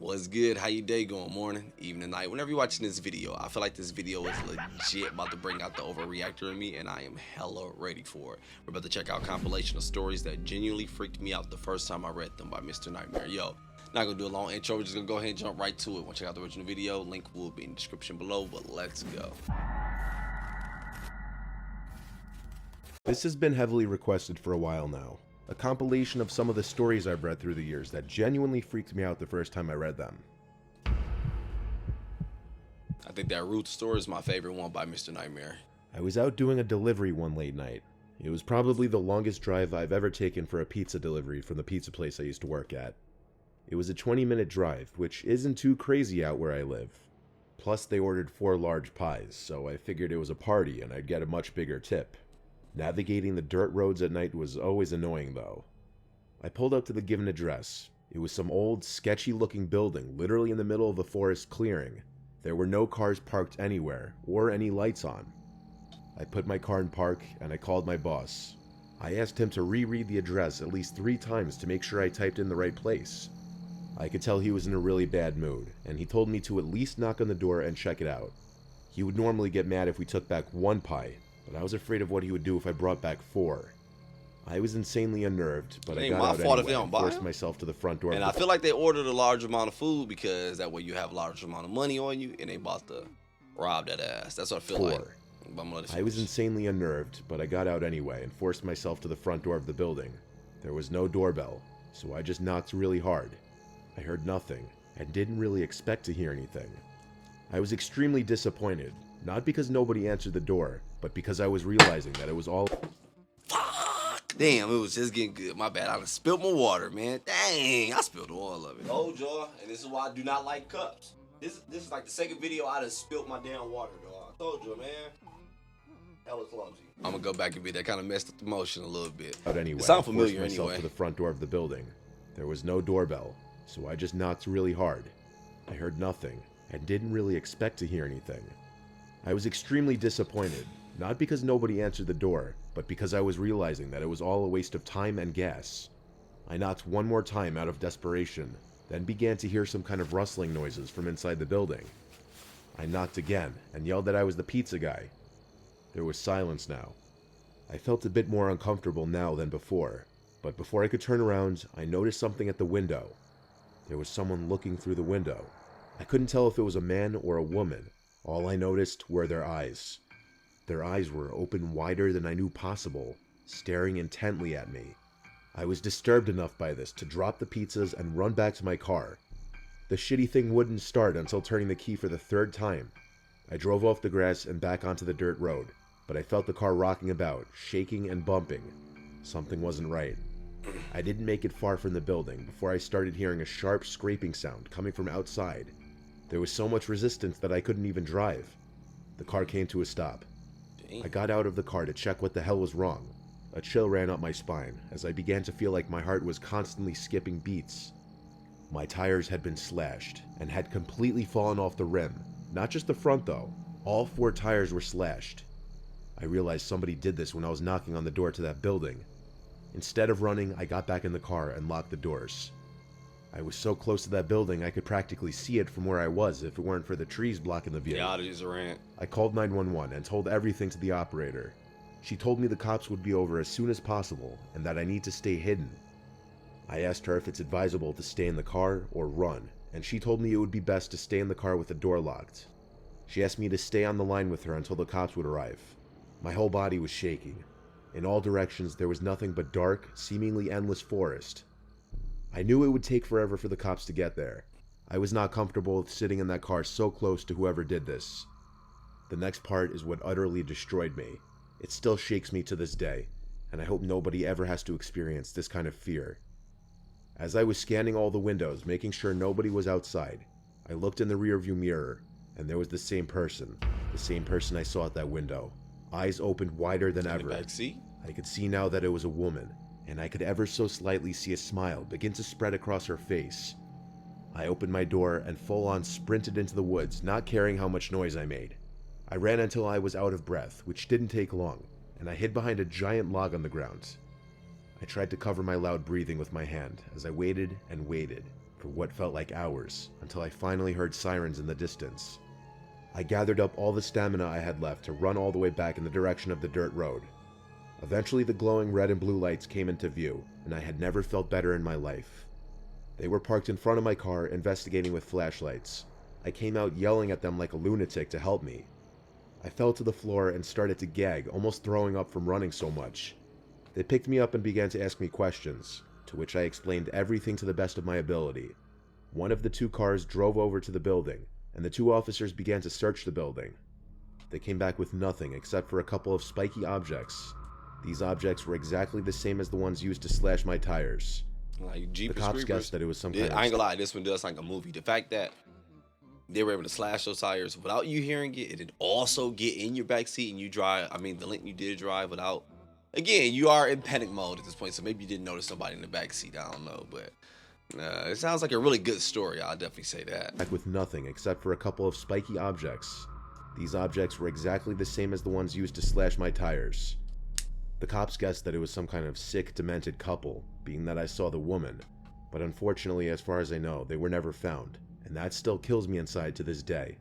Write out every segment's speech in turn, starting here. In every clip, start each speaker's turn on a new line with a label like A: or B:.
A: What's good? How your day going? Morning, evening, night. Whenever you're watching this video, I feel like this video is legit about to bring out the overreactor in me, and I am hella ready for it. We're about to check out compilation of stories that genuinely freaked me out the first time I read them by Mr. Nightmare. Yo, not gonna do a long intro. We're just gonna go ahead and jump right to it. Want to check out the original video? Link will be in the description below. But let's go.
B: This has been heavily requested for a while now. A compilation of some of the stories I've read through the years that genuinely freaked me out the first time I read them.
A: I think that Root story is my favorite one by Mr. Nightmare.
B: I was out doing a delivery one late night. It was probably the longest drive I've ever taken for a pizza delivery from the pizza place I used to work at. It was a 20-minute drive, which isn't too crazy out where I live. Plus they ordered 4 large pies, so I figured it was a party and I'd get a much bigger tip. Navigating the dirt roads at night was always annoying though. I pulled up to the given address. It was some old, sketchy-looking building literally in the middle of a forest clearing. There were no cars parked anywhere, or any lights on. I put my car in park, and I called my boss. I asked him to reread the address at least 3 times to make sure I typed in the right place. I could tell he was in a really bad mood, and he told me to at least knock on the door and check it out. He would normally get mad if we took back 1 pie, but I was afraid of what he would do if I brought back 4. I was insanely unnerved, but I got out anyway and forced myself to the front door.
A: And I feel like they ordered a large amount of food because that way you have a large amount of money on you, and they about to rob that ass. That's what I feel like.
B: I was insanely unnerved, but I got out anyway and forced myself to the front door of the building. There was no doorbell, so I just knocked really hard. I heard nothing, and didn't really expect to hear anything. I was extremely disappointed, not because nobody answered the door, but because I was realizing that it was all...
A: Fuck! Damn, it was just getting good. My bad. I done spilled my water, man. Dang, I spilled all of it. Told y'all, and this is why I do not like cups. This is like the second video I done spilled my damn water, dog. I told you, man. Hella clumsy. I'm gonna go back and be that kind of messed up the motion a little bit.
B: But anyway,
A: it sounds familiar
B: I forced myself
A: anyway.
B: To the front door of the building. There was no doorbell, so I just knocked really hard. I heard nothing, and didn't really expect to hear anything. I was extremely disappointed, not because nobody answered the door, but because I was realizing that it was all a waste of time and gas. I knocked 1 more time out of desperation, then began to hear some kind of rustling noises from inside the building. I knocked again, and yelled that I was the pizza guy. There was silence now. I felt a bit more uncomfortable now than before, but before I could turn around, I noticed something at the window. There was someone looking through the window. I couldn't tell if it was a man or a woman. All I noticed were their eyes. Their eyes were open wider than I knew possible, staring intently at me. I was disturbed enough by this to drop the pizzas and run back to my car. The shitty thing wouldn't start until turning the key for the 3rd time. I drove off the grass and back onto the dirt road, but I felt the car rocking about, shaking and bumping. Something wasn't right. I didn't make it far from the building before I started hearing a sharp scraping sound coming from outside. There was so much resistance that I couldn't even drive. The car came to a stop. I got out of the car to check what the hell was wrong. A chill ran up my spine as I began to feel like my heart was constantly skipping beats. My tires had been slashed and had completely fallen off the rim. Not just the front though. All 4 tires were slashed. I realized somebody did this when I was knocking on the door to that building. Instead of running, I got back in the car and locked the doors. I was so close to that building I could practically see it from where I was if it weren't for the trees blocking the view.
A: Yeah, oddities are rant.
B: I called 911 and told everything to the operator. She told me the cops would be over as soon as possible and that I need to stay hidden. I asked her if it's advisable to stay in the car or run, and she told me it would be best to stay in the car with the door locked. She asked me to stay on the line with her until the cops would arrive. My whole body was shaking. In all directions there was nothing but dark, seemingly endless forest. I knew it would take forever for the cops to get there. I was not comfortable with sitting in that car so close to whoever did this. The next part is what utterly destroyed me. It still shakes me to this day, and I hope nobody ever has to experience this kind of fear. As I was scanning all the windows, making sure nobody was outside, I looked in the rearview mirror, and there was the same person I saw at that window, eyes opened wider than ever. I could see now that it was a woman, and I could ever so slightly see a smile begin to spread across her face. I opened my door and full on sprinted into the woods, not caring how much noise I made. I ran until I was out of breath, which didn't take long, and I hid behind a giant log on the ground. I tried to cover my loud breathing with my hand as I waited and waited for what felt like hours, until I finally heard sirens in the distance. I gathered up all the stamina I had left to run all the way back in the direction of the dirt road. Eventually the glowing red and blue lights came into view, and I had never felt better in my life. They were parked in front of my car, investigating with flashlights. I came out yelling at them like a lunatic to help me. I fell to the floor and started to gag, almost throwing up from running so much. They picked me up and began to ask me questions, to which I explained everything to the best of my ability. One of the two cars drove over to the building, and the two officers began to search the building. They came back with nothing except for a couple of spiky objects. These objects were exactly the same as the ones used to slash my tires.
A: Like
B: The cops guessed that it was some kind of...
A: I ain't gonna lie, this one does like a movie. The fact that they were able to slash those tires without you hearing it, and also get in your back seat and you drive. I mean, the length you did drive without. Again, you are in panic mode at this point, so maybe you didn't notice somebody in the back seat. I don't know, but it sounds like a really good story. I'll definitely say that.
B: Back with nothing except for a couple of spiky objects. These objects were exactly the same as the ones used to slash my tires. The cops guessed that it was some kind of sick, demented couple, being that I saw the woman, but unfortunately, as far as I know, they were never found, and that still kills me inside to this day.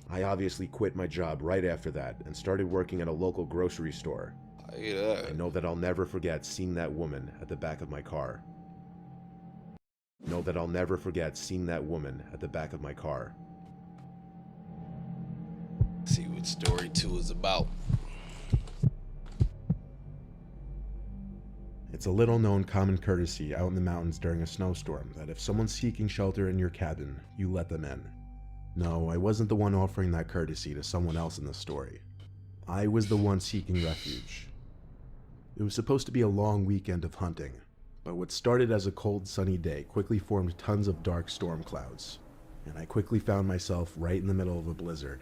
B: I obviously quit my job right after that and started working at a local grocery store. I know that I'll never forget seeing that woman at the back of my car.
A: See what story 2 is about.
C: It's a little-known common courtesy out in the mountains during a snowstorm that if someone's seeking shelter in your cabin, you let them in. No, I wasn't the one offering that courtesy to someone else in the story. I was the one seeking refuge. It was supposed to be a long weekend of hunting, but what started as a cold, sunny day quickly formed tons of dark storm clouds, and I quickly found myself right in the middle of a blizzard.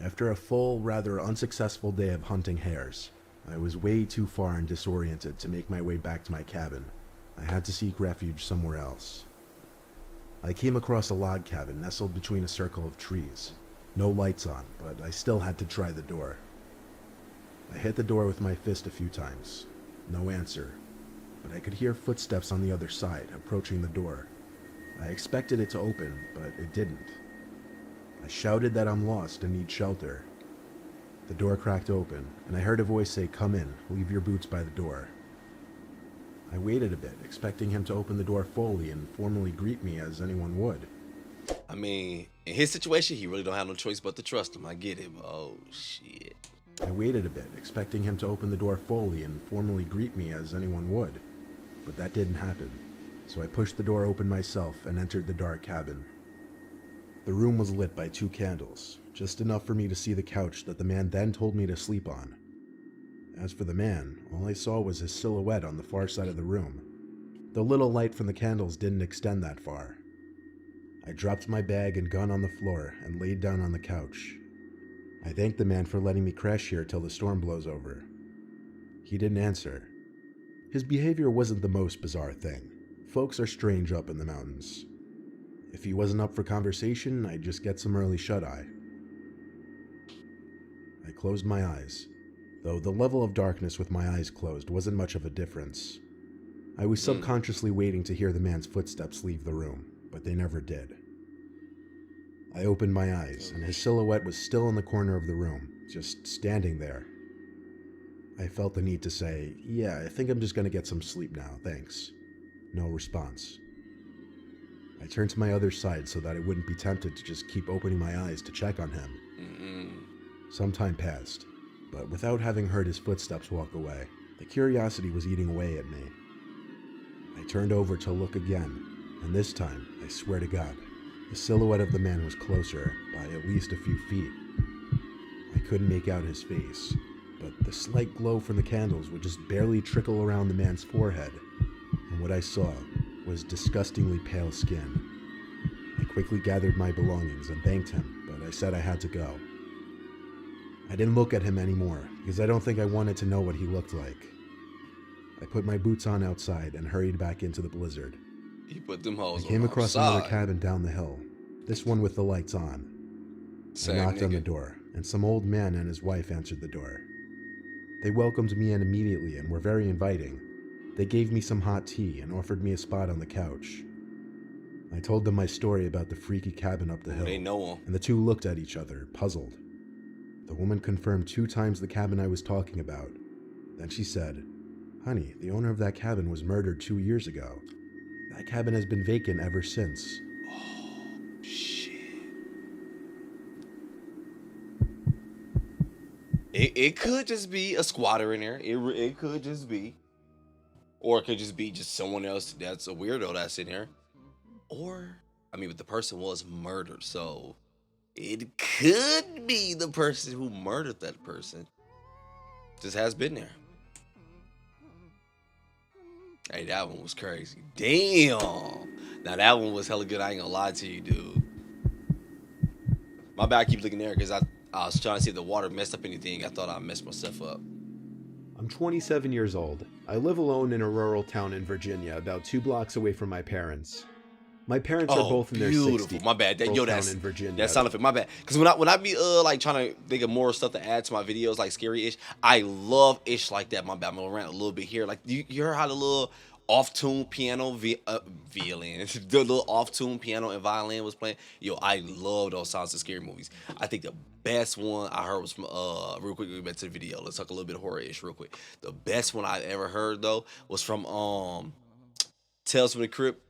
C: After a full, rather unsuccessful day of hunting hares, I was way too far and disoriented to make my way back to my cabin. I had to seek refuge somewhere else. I came across a log cabin nestled between a circle of trees. No lights on, but I still had to try the door. I hit the door with my fist a few times. No answer, but I could hear footsteps on the other side, approaching the door. I expected it to open, but it didn't. I shouted that I'm lost and need shelter. The door cracked open, and I heard a voice say, "Come in, leave your boots by the door." I waited a bit, expecting him to open the door fully and formally greet me as anyone would.
A: I mean, in his situation, he really don't have no choice but to trust him. I get it, but oh shit.
C: I waited a bit, expecting him to open the door fully and formally greet me as anyone would, but that didn't happen, so I pushed the door open myself and entered the dark cabin. The room was lit by 2 candles, just enough for me to see the couch that the man then told me to sleep on. As for the man, all I saw was his silhouette on the far side of the room. The little light from the candles didn't extend that far. I dropped my bag and gun on the floor and laid down on the couch. I thanked the man for letting me crash here till the storm blows over. He didn't answer. His behavior wasn't the most bizarre thing. Folks are strange up in the mountains. If he wasn't up for conversation, I'd just get some early shut-eye. I closed my eyes, though the level of darkness with my eyes closed wasn't much of a difference. I was subconsciously waiting to hear the man's footsteps leave the room, but they never did. I opened my eyes, and his silhouette was still in the corner of the room, just standing there. I felt the need to say, "Yeah, I think I'm just gonna get some sleep now, thanks." No response. I turned to my other side so that I wouldn't be tempted to just keep opening my eyes to check on him. Some time passed, but without having heard his footsteps walk away, the curiosity was eating away at me. I turned over to look again, and this time, I swear to God, the silhouette of the man was closer by at least a few feet. I couldn't make out his face, but the slight glow from the candles would just barely trickle around the man's forehead, and what I saw was disgustingly pale skin. I quickly gathered my belongings and thanked him, but I said I had to go. I didn't look at him anymore, because I don't think I wanted to know what he looked like. I put my boots on outside and hurried back into the blizzard.
A: He put them hoes
C: I came
A: on
C: across
A: outside.
C: another cabin down the hill, this one with the lights on.
A: Same
C: I knocked on
A: nigga.
C: the door, and some old man and his wife answered the door. They welcomed me in immediately and were very inviting. They gave me some hot tea and offered me a spot on the couch. I told them my story about the freaky cabin up the hill.
A: They know him.
C: And the two looked at each other, puzzled. The woman confirmed 2 times the cabin I was talking about. Then she said, "Honey, the owner of that cabin was murdered 2 years ago. That cabin has been vacant ever since."
A: Oh, shit. It could just be a squatter in there. It could just be. Or it could just be just someone else that's a weirdo that's in there. Or, I mean, but the person was murdered, so it could be the person who murdered that person just has been there. Hey, that one was crazy. Damn. Now, that one was hella good. I ain't gonna lie to you, dude. My bad, I keep looking there because I was trying to see if the water messed up anything. I thought I messed myself up.
B: I'm 27 years old. I live alone in a rural town in Virginia, about 2 blocks away from my parents. My parents are both in their 60s.
A: My bad. That's
B: in Virginia.
A: That sound effect. My bad. Because when I be like trying to think of more stuff to add to my videos, like scary-ish, I love ish like that. My bad. I'm gonna rant a little bit here. Like you heard how the little off-tune piano violin, the little off-tune piano and violin was playing. Yo, I love those sounds of scary movies. I think the best one I heard was from real quick. We back to the video. Let's talk a little bit horror-ish real quick. The best one I ever heard though was from Tales from the Crypt.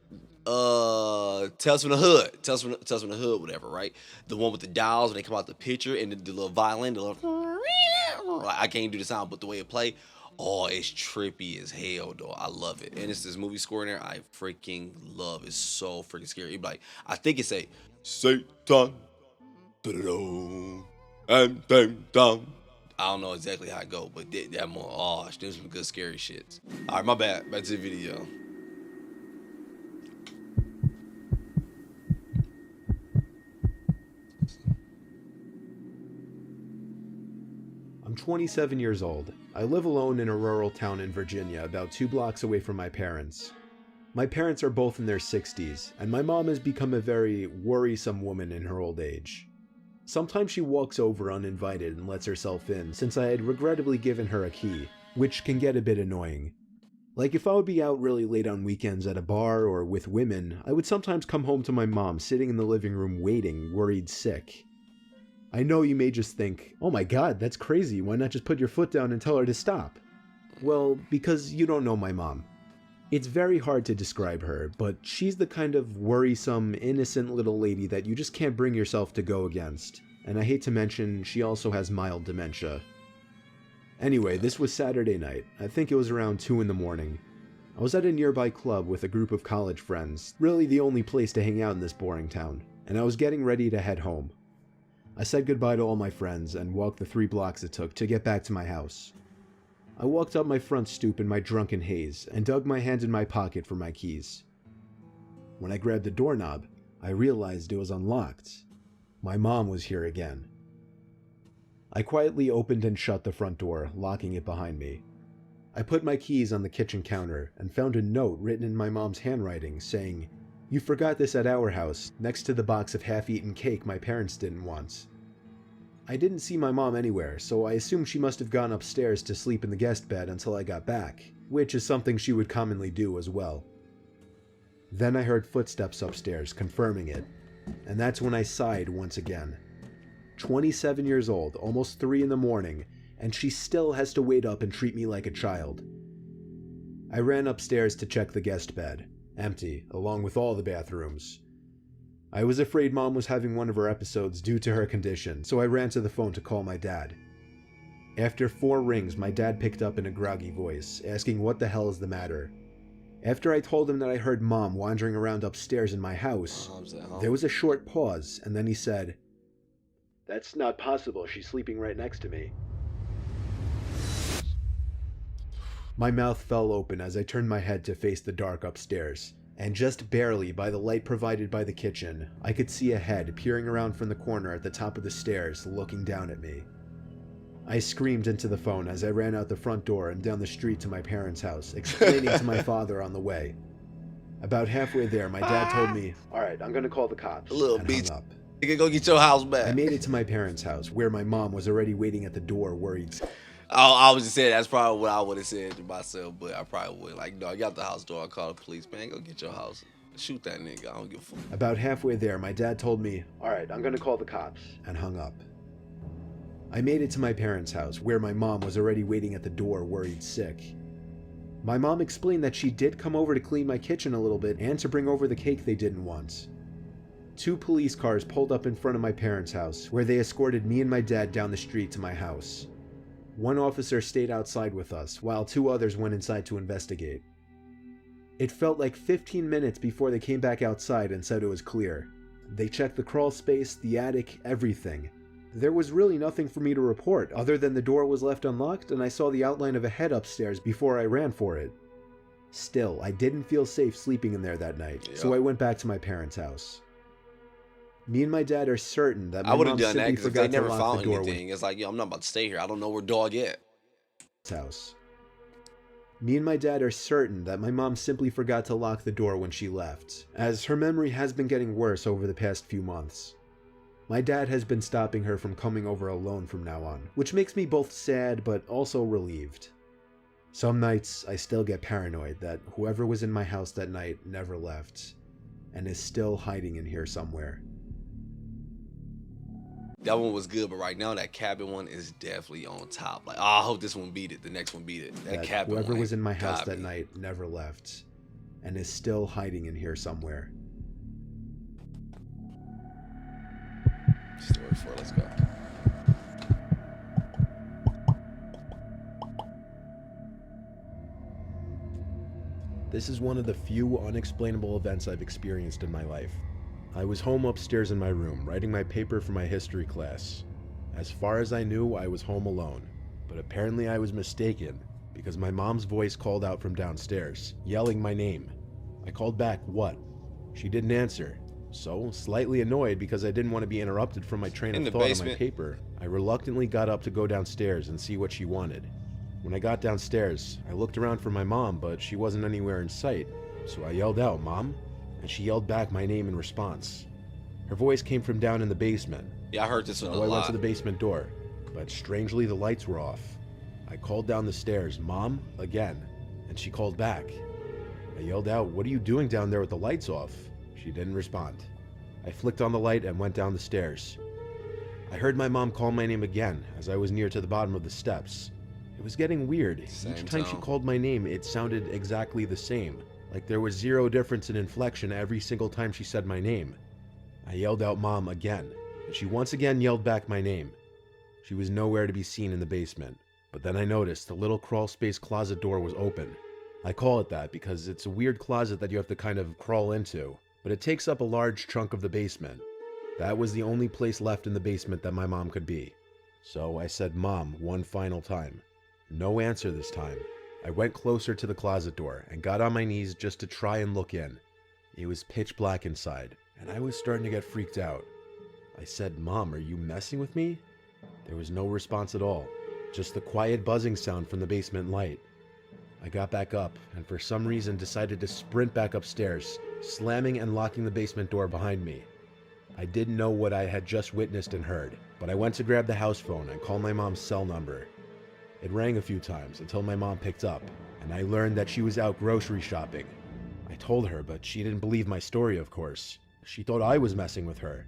A: Tales from the Hood. Tales from the Hood, whatever, right? The one with the dials when they come out the picture and the little violin, the little I can't do the sound, but the way it play, oh, it's trippy as hell, though. I love it. And it's this movie score in there I freaking love. It's so freaking scary. Like, I think it's a Satan. And down. I don't know exactly how it go, but that more, oh, there's some good scary shits. All right, my bad. Back to the video.
B: I'm 27 years old. I live alone in a rural town in Virginia, about 2 blocks away from my parents. My parents are both in their 60s, and my mom has become a very worrisome woman in her old age. Sometimes she walks over uninvited and lets herself in, since I had regrettably given her a key, which can get a bit annoying. Like if I would be out really late on weekends at a bar or with women, I would sometimes come home to my mom sitting in the living room waiting, worried sick. I know you may just think, "Oh my god, that's crazy, why not just put your foot down and tell her to stop?" Well, because you don't know my mom. It's very hard to describe her, but she's the kind of worrisome, innocent little lady that you just can't bring yourself to go against. And I hate to mention, she also has mild dementia. Anyway, this was Saturday night. I think it was around 2 in the morning. I was at a nearby club with a group of college friends, really the only place to hang out in this boring town, and I was getting ready to head home. I said goodbye to all my friends and walked the 3 blocks it took to get back to my house. I walked up my front stoop in my drunken haze and dug my hand in my pocket for my keys. When I grabbed the doorknob, I realized it was unlocked. My mom was here again. I quietly opened and shut the front door, locking it behind me. I put my keys on the kitchen counter and found a note written in my mom's handwriting saying, "You forgot this at our house, next to the box of half-eaten cake my parents didn't want." I didn't see my mom anywhere, so I assumed she must have gone upstairs to sleep in the guest bed until I got back, which is something she would commonly do as well. Then I heard footsteps upstairs, confirming it, and that's when I sighed once again. 27 years old, almost 3 in the morning, and she still has to wait up and treat me like a child. I ran upstairs to check the guest bed, empty, along with all the bathrooms. I was afraid Mom was having one of her episodes due to her condition, so I ran to the phone to call my dad. After 4 rings, my dad picked up in a groggy voice, asking what the hell is the matter. After I told him that I heard Mom wandering around upstairs in my house, there was a short pause, and then he said, "That's not possible, she's sleeping right next to me." My mouth fell open as I turned my head to face the dark upstairs, and just barely by the light provided by the kitchen, I could see a head peering around from the corner at the top of the stairs, looking down at me. I screamed into the phone as I ran out the front door and down the street to my parents' house, explaining to my father on the way. About halfway there, my dad told me, "Alright, I'm gonna call the cops,"
A: A little
B: and
A: bitch.
B: hung up.
A: You can go get your house back.
B: I made it to my parents' house, where my mom was already waiting at the door, worried.
A: I was just saying that's probably what I would have said to myself, but I probably would. Like, no, I got the house door. I call the police, man. Go get your house. Shoot that nigga. I don't give a fuck.
C: About halfway there, my dad told me, "All right, I'm gonna call the cops," and hung up. I made it to my parents' house, where my mom was already waiting at the door, worried sick. My mom explained that she did come over to clean my kitchen a little bit and to bring over the cake they didn't want. 2 police cars pulled up in front of my parents' house, where they escorted me and my dad down the street to my house. 1 officer stayed outside with us, while 2 others went inside to investigate. It felt like 15 minutes before they came back outside and said it was clear. They checked the crawl space, the attic, everything. There was really nothing for me to report, other than the door was left unlocked and I saw the outline of a head upstairs before I ran for it. Still, I didn't feel safe sleeping in there that night, so I went back to my parents' house. Me and my dad are certain that my mom simply forgot to lock the door
A: anything. It's like, yo, I'm not about to stay here. I don't know where dog at.
C: House. Me and my dad are certain that my mom simply forgot to lock the door when she left, as her memory has been getting worse over the past few months. My dad has been stopping her from coming over alone from now on, which makes me both sad but also relieved. Some nights I still get paranoid that whoever was in my house that night never left, and is still hiding in here somewhere.
A: That one was good, but right now that cabin one is definitely on top. Like, oh, I hope this one beat it. The next one beat it. That cabin
C: whoever
A: one
C: was in my house that night never left, and is still hiding in here somewhere.
A: Story 4, let's go.
C: This is one of the few unexplainable events I've experienced in my life. I was home upstairs in my room, writing my paper for my history class. As far as I knew, I was home alone, but apparently I was mistaken, because my mom's voice called out from downstairs, yelling my name. I called back, "What?" She didn't answer, so, slightly annoyed because I didn't want to be interrupted from my train of thought on my paper, I reluctantly got up to go downstairs and see what she wanted. When I got downstairs, I looked around for my mom, but she wasn't anywhere in sight, so I yelled out, "Mom?" And she yelled back my name in response. Her voice came from down in the basement.
A: Yeah, I heard this one a lot.
C: So I went to the basement door, but strangely the lights were off. I called down the stairs, "Mom?" again, and she called back. I yelled out, "What are you doing down there with the lights off?" She didn't respond. I flicked on the light and went down the stairs. I heard my mom call my name again as I was near to the bottom of the steps. It was getting weird. Each time she called my name, it sounded exactly the same. Like there was zero difference in inflection every single time she said my name. I yelled out "Mom" again, and she once again yelled back my name. She was nowhere to be seen in the basement, but then I noticed the little crawl space closet door was open. I call it that because it's a weird closet that you have to kind of crawl into, but it takes up a large chunk of the basement. That was the only place left in the basement that my mom could be. So I said "Mom" one final time. No answer this time. I went closer to the closet door and got on my knees just to try and look in. It was pitch black inside, and I was starting to get freaked out. I said, "Mom, are you messing with me?" There was no response at all, just the quiet buzzing sound from the basement light. I got back up, and for some reason decided to sprint back upstairs, slamming and locking the basement door behind me. I didn't know what I had just witnessed and heard, but I went to grab the house phone and call my mom's cell number. It rang a few times until my mom picked up, and I learned that she was out grocery shopping. I told her, but she didn't believe my story, of course. She thought I was messing with her.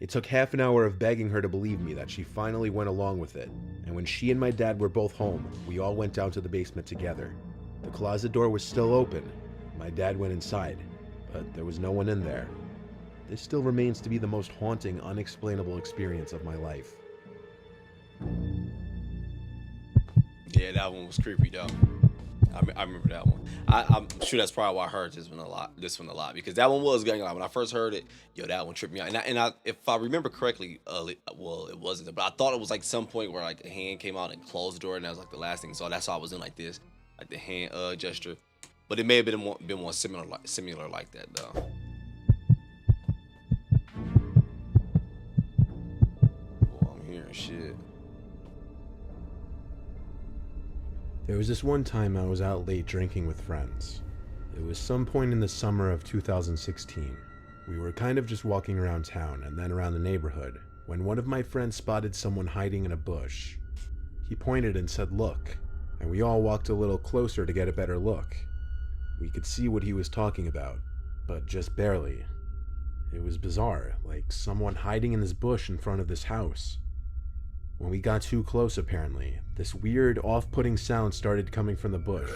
C: It took half an hour of begging her to believe me that she finally went along with it, and when she and my dad were both home, we all went down to the basement together. The closet door was still open. My dad went inside, but there was no one in there. This still remains to be the most haunting, unexplainable experience of my life.
A: Yeah, that one was creepy though. I remember that one. I'm sure that's probably why I heard this one a lot because that one was going on. When I first heard it, yo, that one tripped me out. And if I remember correctly, well, it wasn't, but I thought it was like some point where like a hand came out and closed the door, and that was like the last thing. So that's why I was in like this, like the hand gesture. But it may have been more similar like that though. Oh, I'm hearing shit.
C: There was this one time I was out late drinking with friends. It was some point in the summer of 2016. We were kind of just walking around town and then around the neighborhood when one of my friends spotted someone hiding in a bush. He pointed and said, "Look," and we all walked a little closer to get a better look. We could see what he was talking about. but just barely. It was bizarre, like someone hiding in this bush in front of this house. When we got too close, apparently, this weird, off-putting sound started coming from the bush.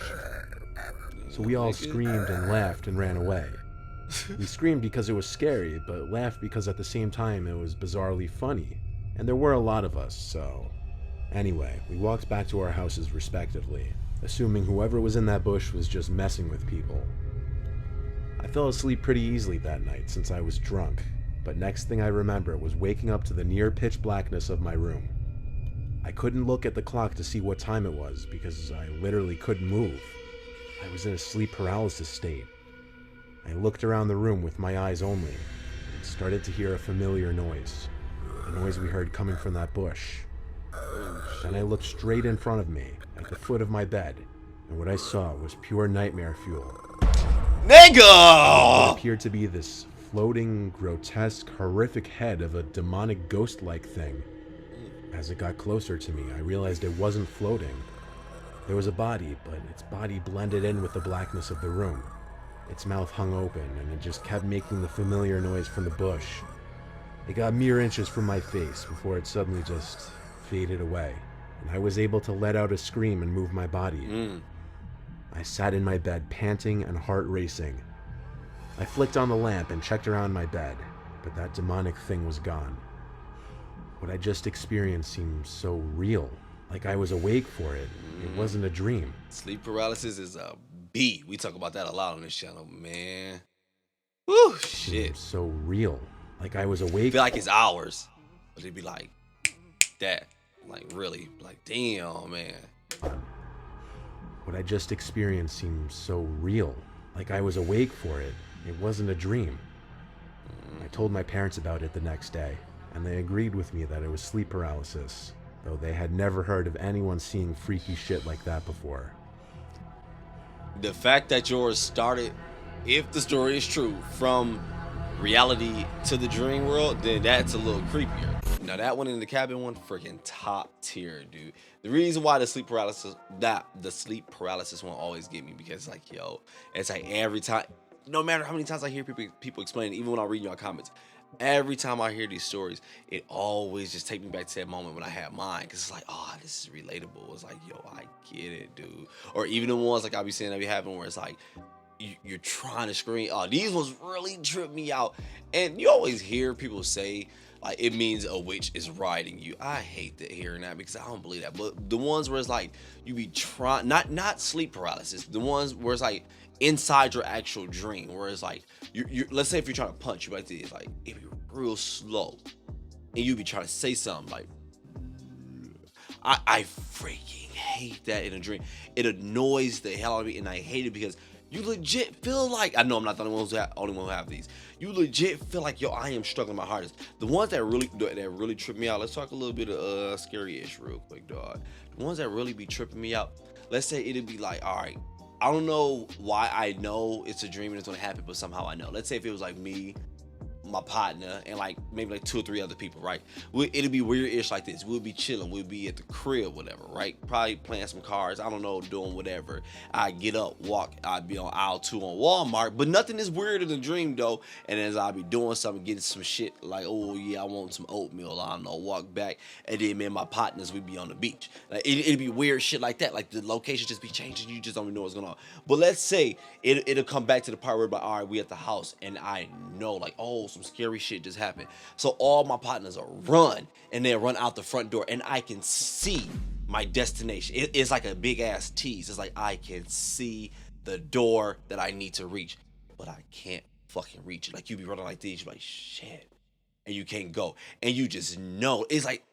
C: So we all screamed and laughed and ran away. We screamed because it was scary, but laughed because at the same time it was bizarrely funny. And there were a lot of us, so... Anyway, we walked back to our houses respectively, assuming whoever was in that bush was just messing with people. I fell asleep pretty easily that night since I was drunk, but next thing I remember was waking up to the near pitch blackness of my room. I couldn't look at the clock to see what time it was because I literally couldn't move. I was in a sleep paralysis state. I looked around the room with my eyes only and started to hear a familiar noise, the noise we heard coming from that bush. Then I looked straight in front of me, at the foot of my bed, and what I saw was pure nightmare fuel.
A: Nigga!
C: It appeared to be this floating, grotesque, horrific head of a demonic ghost-like thing. As it got closer to me, I realized it wasn't floating. There was a body, but its body blended in with the blackness of the room. Its mouth hung open, and it just kept making the familiar noise from the bush. It got mere inches from my face before it suddenly just faded away, and I was able to let out a scream and move my body. I sat in my bed, panting and heart racing. I flicked on the lamp and checked around my bed, but that demonic thing was gone. What I just experienced seemed so real, like I was awake for it. It wasn't a dream.
A: Sleep paralysis is a beat. We talk about that a lot on this channel, man. Woo, shit.
C: So real, like I was awake.
A: I feel like it's hours, but it'd be like that. Like, really, like, damn, man.
C: What I just experienced seemed so real, like I was awake for it. It wasn't a dream. I told my parents about it the next day, and they agreed with me that it was sleep paralysis, though they had never heard of anyone seeing freaky shit like that before.
A: The fact that yours started, if the story is true, from reality to the dream world, then that's a little creepier. Now that one in the cabin one, freaking top tier, dude. The reason why the sleep paralysis one always get me, because like, yo, it's like every time, no matter how many times I hear people explain it, even when I read your comments, every time I hear these stories, it always just take me back to that moment when I had mine, because it's like, oh, this is relatable. It's like, yo, I get it, dude. Or even the ones like I be saying that be happening where it's like, you're trying to scream. Oh, these ones really trip me out. And you always hear people say, like, it means a witch is riding you. I hate hearing that because I don't believe that. But the ones where it's like you be trying, not sleep paralysis, the ones where it's like inside your actual dream, where it's like you let's say if you're trying to punch, you might see it's like it be real slow, and you be trying to say something like, I freaking hate that in a dream. It annoys the hell out of me, and I hate it because you legit feel like, I know I'm not the only one who have these. You legit feel like, yo, I am struggling my hardest. The ones that really trip me out. Let's talk a little bit of scary-ish real quick, dog. The ones that really be tripping me out. Let's say it'd be like, all right, I don't know why I know it's a dream and it's gonna happen, but somehow I know. Let's say if it was like me, my partner, and like maybe like 2 or 3 other people, right? It'll be weird-ish like this. We'll be chilling, we'll be at the crib, whatever, right? Probably playing some cards, I don't know, doing whatever. I get up, walk, I'd be on aisle 2 on Walmart, but nothing is weirder than dream though. And as I'll be doing something, getting some shit like, oh yeah, I want some oatmeal, I don't know, walk back, and then me and my partners, we'd be on the beach. Like it'd be weird shit like that, like the location just be changing, you just don't even know what's going on. But let's say it'll come back to the part where, all right, we at the house, and I know like, oh, some scary shit just happened. So all my partners will run, and they'll run out the front door, and I can see my destination. It's like a big ass tease. It's like I can see the door that I need to reach, but I can't fucking reach it. Like you be running like this, you're like, shit, and you can't go, and you just know it's like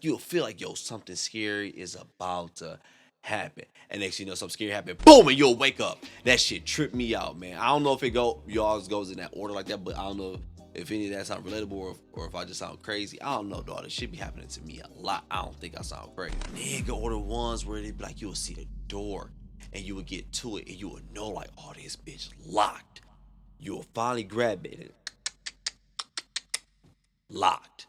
A: you'll feel like, yo, something scary is about to happen, and next you know something scary happen, boom, and you'll wake up. That shit tripped me out, man. I don't know if y'all goes in that order like that, but I don't know if any of that sound relatable or if I just sound crazy. I don't know, dog. This shit be happening to me a lot. I don't think I sound crazy. Nigga, or the ones where they be like, you'll see the door and you would get to it and you would know like, oh, this bitch locked. You'll finally grab it and locked.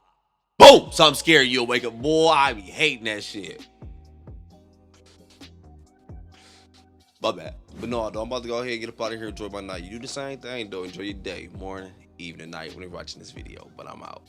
A: Boom! Something scary, you'll wake up. Boy, I be hating that shit. My bad. But no, though, I'm about to go ahead and get up out of here. Enjoy my night. You do the same thing, though. Enjoy your day, morning, evening, night when you're watching this video. But I'm out.